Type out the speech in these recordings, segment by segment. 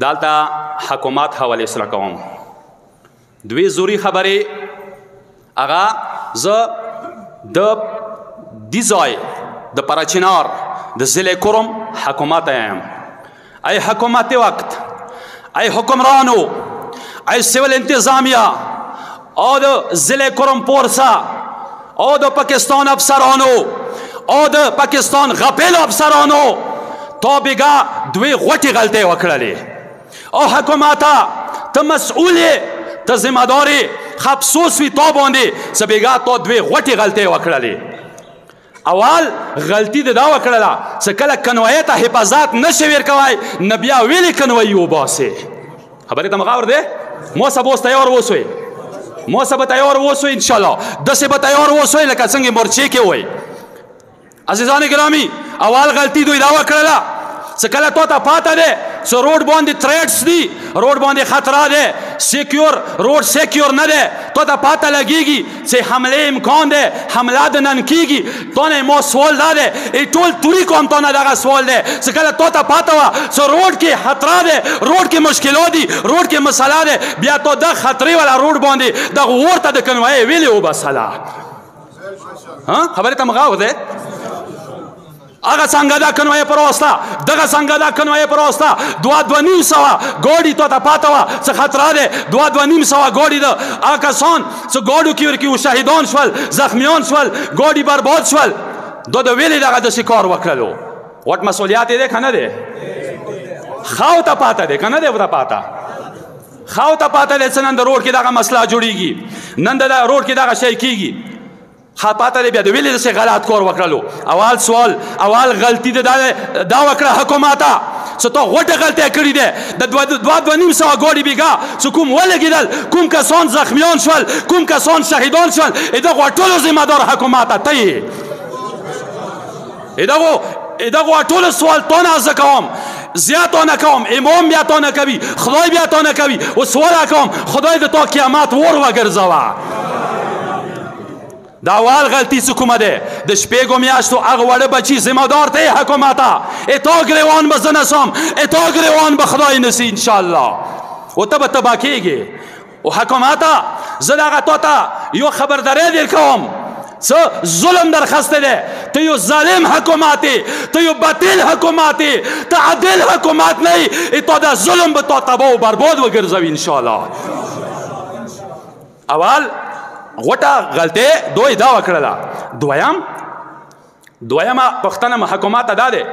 دالته حکومت حواله سره کوم دوی زوري خبرې هغه زه د دې ځای د پراچینار د ضلع کرم حکومت یم. ای حکومت وقت، ای حکمرانو، ای سیول انتظامیه او د ضلع کرم پورسا او د پاکستان افسرانو او د پاکستان غپیل افسرانو تا بگا دوی غوټي غلطۍ وکړلې او حکومته ته مسئولې ته ذمہ دارې افسوس وي تا باندې څه بېګا تا دوی غوټې غلطۍ وکړلې. اول غلطي د دا وکړله څه کله کنوایۍ ته حفاظت نشئ ورکوی نه بیا ویلې کنوایي وباسې. خبرې ته مغاور دی مو سبا اوس تیار اوسئ، مو سبا تیار اوسئ انشاءالله داسې به تیار اوسئ لکه څنګه مورچې کې وئ. عزیزان گرامی اول غلطي دوی دا وکړله څه کله تا ته پاته دی څه روډ باندې تھریټس دي، روډ باندې خطره دی، سیکیور روډ سیکیور نه دی، تا ته پاته لګېږي چې حملې امکان دی، حمله د نن کېږي. تا نه ما سوال دا دی ای ټول توري کوم تا نه دغه سوال دی څه کله تا ته پاته وه څه روډ کې خطره دی، روډ کې مشکلات دي، روډ کې مسله دی، بیا تا د خطرې والا روډ باندې دغه اور ته د کنوایۍ ویلې وبسله. خبرې ته مغاور دی هغه څنګه دا کنوایۍ پروسته دغه څنګه دا کنوایۍ پروسته 2,200 ګاډي تا ته پاته وه څه خطره دی 2,200 ګاډي د هغه کسان څه ګاډو کې ورکې شهیدان شول، زخمیان شول، ګاډي برباد شول. دا د ویلې دغه داسې کار وکړلو غټ مسؤلیت یې دی که نه دی؟ خاو ته پاته دی که نه دی ورته پاته؟ خاو ته پاته دی څه نن د روډ کې دغه مسله جوړېږي، نن د روډ کې دغه شی کېږي. پاته دی بیا د ویلې داسې غلط کار وکړلو. اول سوال اول غلطي د دا وکړه حکومته څه تا غوټه غلطۍ کړې دی د 2,200 ګاډي بېګا څه کوم ولګېدل، کوم کسان زخمیان شول، کوم کسان شهیدان شول، دغو ټولو ذمه دار حکومته ته یې. دغو ټولو سوال تا نه زه کوم، زیات نه کوم، امام بیا تا نه کوي، خدای بیا تا نه کوي. اوس سوال کوم خدای د تا قیامت ور وګرځوه. دا اول غلطي څه کومه دی د شپږو میاشتو هغه وړه بچي ذمه دار ته یې حکومته تا ګریوان به زه نسم، تا ګریوان به خدای نسي انشاءالله و ته به تباه کېږې. و حکومته زه دغه تا ته یو خبرداری در کوم څه ظلم درخسته دی، ته یو ظالم حکومت یې، ته یو باطل حکومت یې، ته عادل حکومت نه یې، تا دا ظلم به تا تباه و برباد وګرځوي انشاءالله. اول غوټه غلطۍ دوی دا وکړله. دویمه پوښتنه حکومت دا دی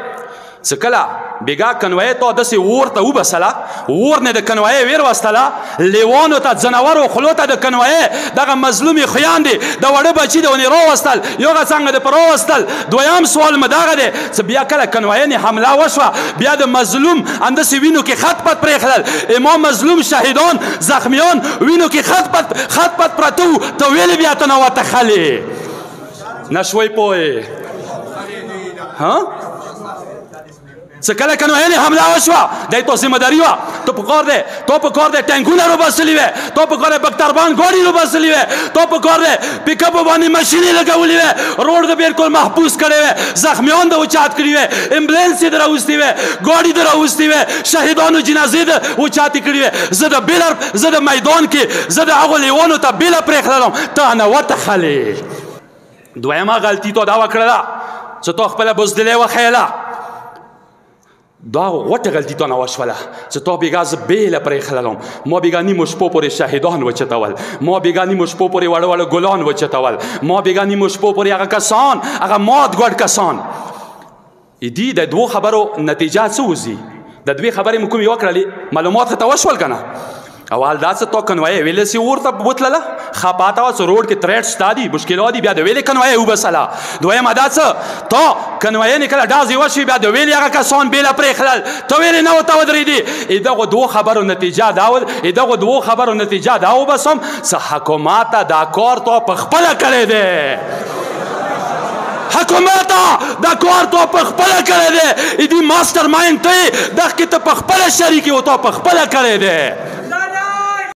څه کله بېګا کنوایۍ تا داسې اور ته وبسله، اور نه د کنوایۍ ویر وستله، لیوانو ته ځناورو خولو ته د کنوایۍ دغه مظلومې خویندې د وړه بچي د ونې راوستل، یو هغه څنګه د په راوستل. دویم سوال مې دغه دی چې بیا کله کنوایۍ نه حمله وشوه بیا د مظلوم همداسې وینو کې خط پت پرېښلل، امام مظلوم شهیدان زخمیان وینو کې خط پت پراته وو، ته ویلې بیا ته نه وتښلې نه شوی پوهې. څه کله کنوایۍ حمله وشوه دی تا ذمه داري وه، تا په کار دی ټینکونه روباسلي وې، تا په کار دی بکتربان ګاډي روباسلي وې، تا په کار دی پیکاپو باندې مشینې لګولې وې، روډ د بالکل محفوظ کړی وې، زخمیان د اوچات کړي وې، امبولانس یې د راوستې وې، ګاډي د راوستې وې، شهیدانو جنازې د اوچاتې کړي وې. زه د میدان کې زه د هغو لیوانو ته بیله پرېښللم، ته نه وتښلې. دویمه غلطي تا دا وکړله چې تا خپله بزدلۍ وښیله، دا غوټه غلطي تا نه وشوله چې تا بېګا زه بیله پرېښللم. ما بېګا نیمو شپو پورې شهیدان وچتول، ما بېګا نیمو شپو پورې وړه ګلان وچتول، ما بېګا نیمو شپو پورې هغه کسان هغه مات ګوډ کسان. دي د دوو خبرو نتیجه څه وځي؟ د دوې خبرې مو کومې وکړلې معلومات ښه ته وشول که نه؟ اول دا څه تا کنوایۍ ویلې سي اور ته وتلله، ښه پاته وه څه روډ کې تھریټس شته دي، مشکلات دي، بیا د ویلې کنوایۍ وبسله. دویمه دا څه تا کنوایۍ نه کله ډازې وشوې بیا د ویلې هغه کسان بیله پرېښلل، ته ویلې نه ورته ودرېدې. دغو دوو خبرو نتیجه دا وبسم څه حکومته دا کار تا په خپله کړی دی. حکومته دا کار تا په خپله کړی دی، دې ماسټر مایند ته یې دغه کې ته په خپله شریک یې او تا په خپله کړی دی.